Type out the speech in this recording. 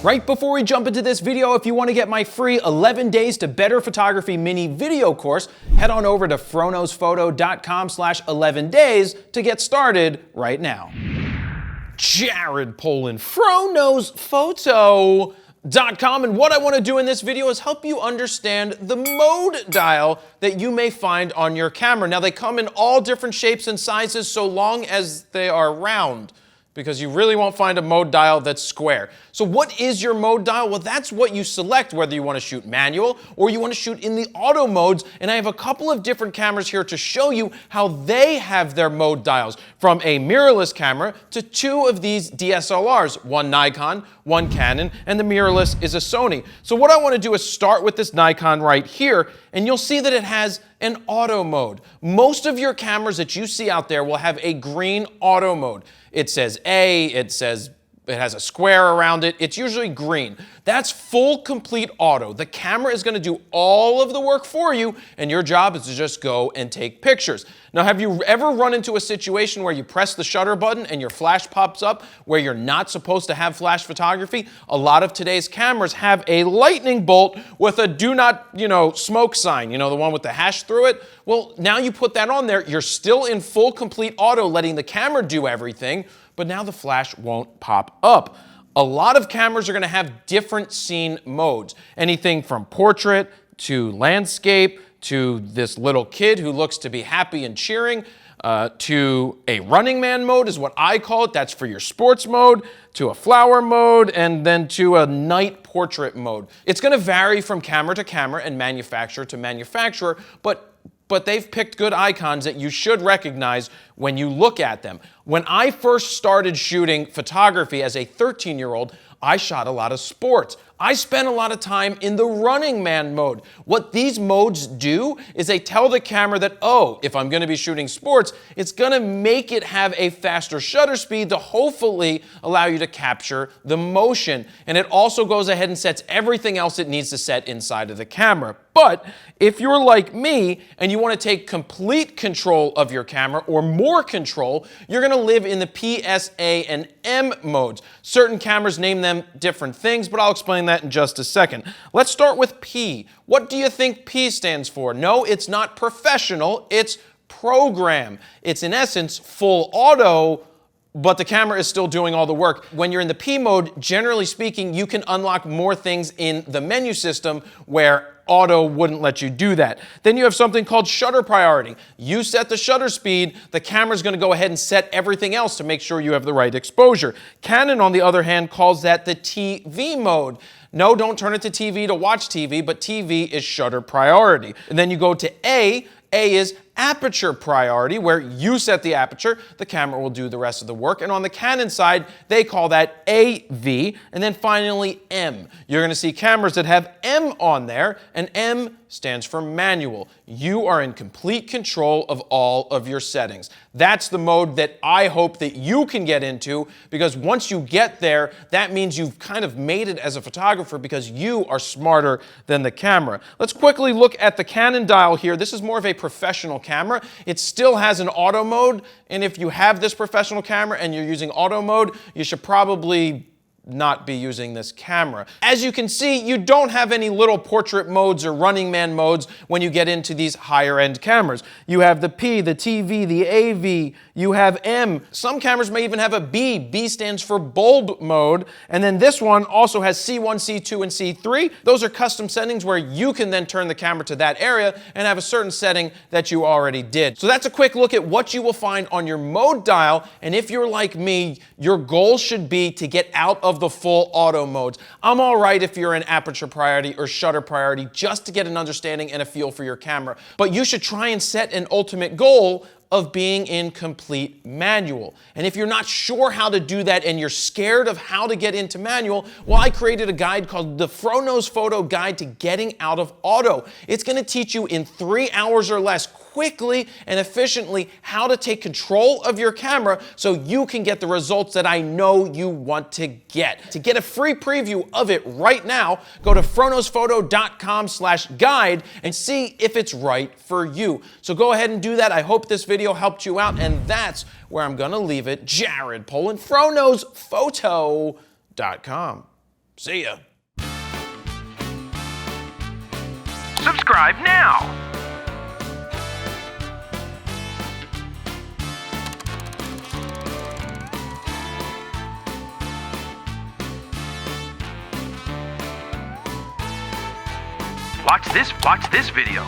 Right before we jump into this video, if you want to get my free 11 Days to Better Photography mini video course, head on over to froknowsphoto.com/11days to get started right now. Jared Polin, froknowsphoto.com, and what I want to do in this video is help you understand the mode dial that you may find on your camera. Now, they come in all different shapes and sizes so long as they are round, because you really won't find a mode dial that's square. So what is your mode dial? Well, that's what you select, whether you want to shoot manual or you want to shoot in the auto modes. And I have a couple of different cameras here to show you how they have their mode dials, from a mirrorless camera to two of these DSLRs, one Nikon, one Canon, and the mirrorless is a Sony. So what I want to do is start with this Nikon right here, and you'll see that it has an auto mode. Most of your cameras that you see out there will have a green auto mode. It says A, it has a square around it. It's usually green. That's full complete auto. The camera is going to do all of the work for you, and your job is to just go and take pictures. Now, have you ever run into a situation where you press the shutter button and your flash pops up where you're not supposed to have flash photography? A lot of today's cameras have a lightning bolt with a do not, smoke sign, the one with the hash through it. Well, now you put that on there, you're still in full complete auto, letting the camera do everything, but now the flash won't pop up. A lot of cameras are going to have different scene modes. Anything from portrait to landscape to this little kid who looks to be happy and cheering, to a running man mode is what I call it. That's for your sports mode, to a flower mode, and then to a night portrait mode. It's going to vary from camera to camera and manufacturer to manufacturer, but they've picked good icons that you should recognize when you look at them. When I first started shooting photography as a 13-year-old, I shot a lot of sports. I spent a lot of time in the running man mode. What these modes do is they tell the camera that, oh, if I'm going to be shooting sports, it's going to make it have a faster shutter speed to hopefully allow you to capture the motion. And it also goes ahead and sets everything else it needs to set inside of the camera. But if you're like me and you want to take complete control of your camera or more control, you're going to live in the PSA and M modes. Certain cameras name them different things, but I'll explain that in just a second. Let's start with P. What do you think P stands for? No, it's not professional, it's program. It's in essence full auto, but the camera is still doing all the work. When you're in the P mode, generally speaking, you can unlock more things in the menu system where auto wouldn't let you do that. Then you have something called shutter priority. You set the shutter speed, the camera's going to go ahead and set everything else to make sure you have the right exposure. Canon, on the other hand, calls that the TV mode. No, don't turn it to TV to watch TV, but TV is shutter priority. And then you go to A. A is aperture priority, where you set the aperture, the camera will do the rest of the work. And on the Canon side, they call that AV. And then finally, M. You're going to see cameras that have M on there, and M stands for manual. You are in complete control of all of your settings. That's the mode that I hope that you can get into, because once you get there, that means you've kind of made it as a photographer because you are smarter than the camera. Let's quickly look at the Canon dial here. This is more of a professional camera. It still has an auto mode, and if you have this professional camera and you're using auto mode, you should probably not be using this camera. As you can see, you don't have any little portrait modes or running man modes when you get into these higher end cameras. You have the P, the TV, the AV, you have M. Some cameras may even have a B. B stands for bulb mode. And then this one also has C1, C2, and C3. Those are custom settings where you can then turn the camera to that area and have a certain setting that you already did. So that's a quick look at what you will find on your mode dial. And if you're like me, your goal should be to get out of the full auto modes. I'm all right if you're in aperture priority or shutter priority, just to get an understanding and a feel for your camera. But you should try and set an ultimate goal of being in complete manual. And if you're not sure how to do that and you're scared of how to get into manual, well, I created a guide called the Froknows Photo Guide to Getting Out of Auto. It's going to teach you in 3 hours or less, quickly and efficiently, how to take control of your camera so you can get the results that I know you want to get. To get a free preview of it right now, go to froknowsphoto.com/guide and see if it's right for you. So go ahead and do that. I hope this video helped you out, and that's where I'm gonna leave it. Jared Polin, froknowsphoto.com. See ya. Subscribe now! Watch this video.